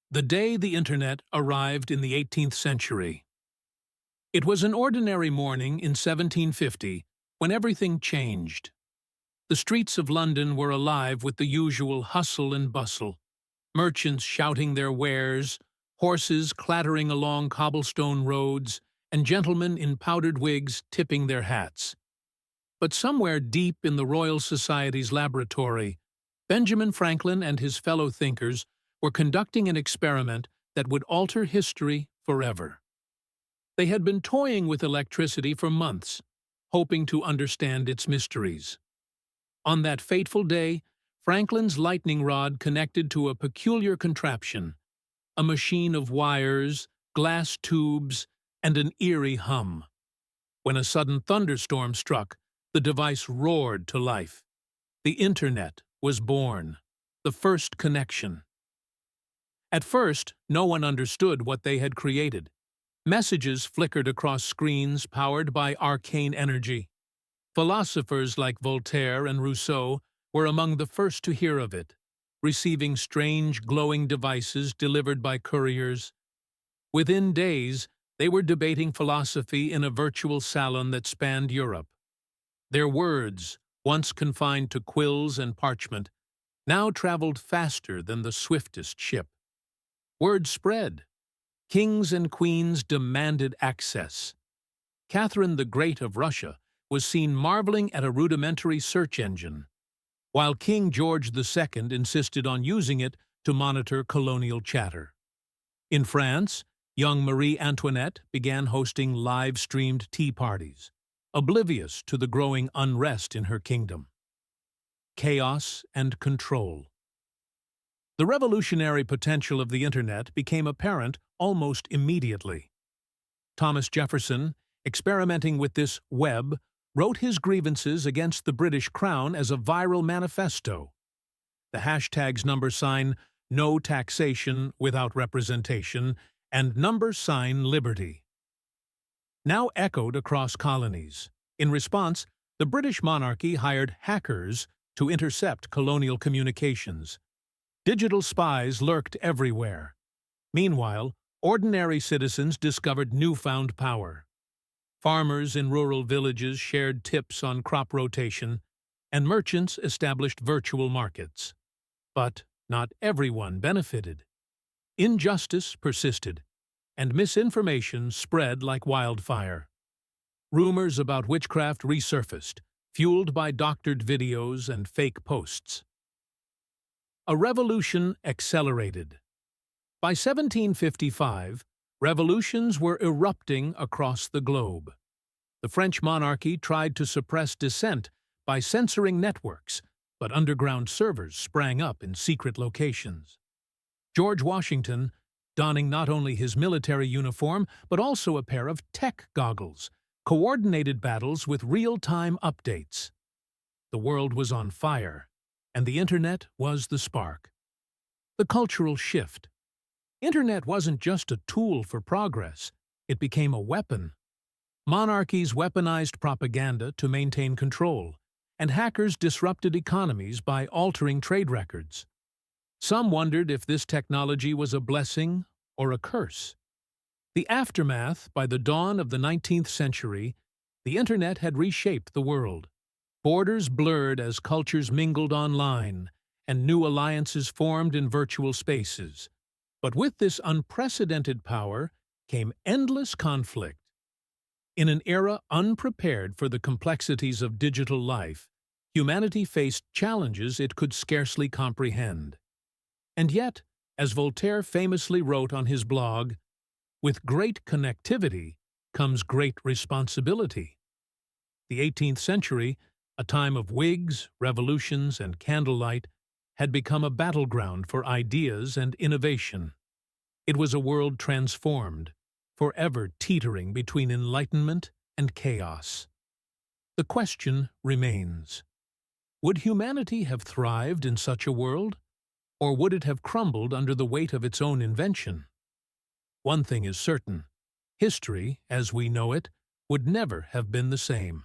The day the Internet arrived in the 18th century. It was an ordinary morning in 1750 when everything changed. The streets of London were alive with the usual hustle and bustle, merchants shouting their wares, horses clattering along cobblestone roads, and gentlemen in powdered wigs tipping their hats. But somewhere deep in the Royal Society's laboratory, Benjamin Franklin and his fellow thinkers were conducting an experiment that would alter history forever. They had been toying with electricity for months, hoping to understand its mysteries. On that fateful day, Franklin's lightning rod connected to a peculiar contraption, a machine of wires, glass tubes, and an eerie hum. When a sudden thunderstorm struck, the device roared to life. The Internet was born, the first connection. At first, no one understood what they had created. Messages flickered across screens powered by arcane energy. Philosophers like Voltaire and Rousseau were among the first to hear of it, receiving strange glowing devices delivered by couriers. Within days, they were debating philosophy in a virtual salon that spanned Europe. Their words, once confined to quills and parchment, now traveled faster than the swiftest ship. Word spread. Kings and queens demanded access. Catherine the Great of Russia was seen marveling at a rudimentary search engine, while King George II insisted on using it to monitor colonial chatter. In France, young Marie Antoinette began hosting live-streamed tea parties, oblivious to the growing unrest in her kingdom. Chaos and control. The revolutionary potential of the Internet became apparent almost immediately. Thomas Jefferson, experimenting with this web, wrote his grievances against the British Crown as a viral manifesto. The hashtags #No taxation without representation and #liberty now echoed across colonies. In response, the British monarchy hired hackers to intercept colonial communications. Digital spies lurked everywhere. Meanwhile, ordinary citizens discovered newfound power. Farmers in rural villages shared tips on crop rotation, and merchants established virtual markets. But not everyone benefited. Injustice persisted, and misinformation spread like wildfire. Rumors about witchcraft resurfaced, fueled by doctored videos and fake posts. A revolution accelerated. By 1755, revolutions were erupting across the globe. The French monarchy tried to suppress dissent by censoring networks, but underground servers sprang up in secret locations. George Washington, donning not only his military uniform but also a pair of tech goggles, coordinated battles with real-time updates. The world was on fire, and the Internet was the spark. The cultural shift. Internet wasn't just a tool for progress, it became a weapon. Monarchies weaponized propaganda to maintain control, and hackers disrupted economies by altering trade records. Some wondered if this technology was a blessing or a curse. The aftermath. By the dawn of the 19th century, the Internet had reshaped the world. Borders blurred as cultures mingled online, and new alliances formed in virtual spaces. But with this unprecedented power came endless conflict. In an era unprepared for the complexities of digital life, humanity faced challenges it could scarcely comprehend. And yet, as Voltaire famously wrote on his blog, "With great connectivity comes great responsibility." The 18th century, a time of wigs, revolutions, and candlelight, had become a battleground for ideas and innovation. It was a world transformed, forever teetering between enlightenment and chaos. The question remains: would humanity have thrived in such a world, or would it have crumbled under the weight of its own invention? One thing is certain: history, as we know it, would never have been the same.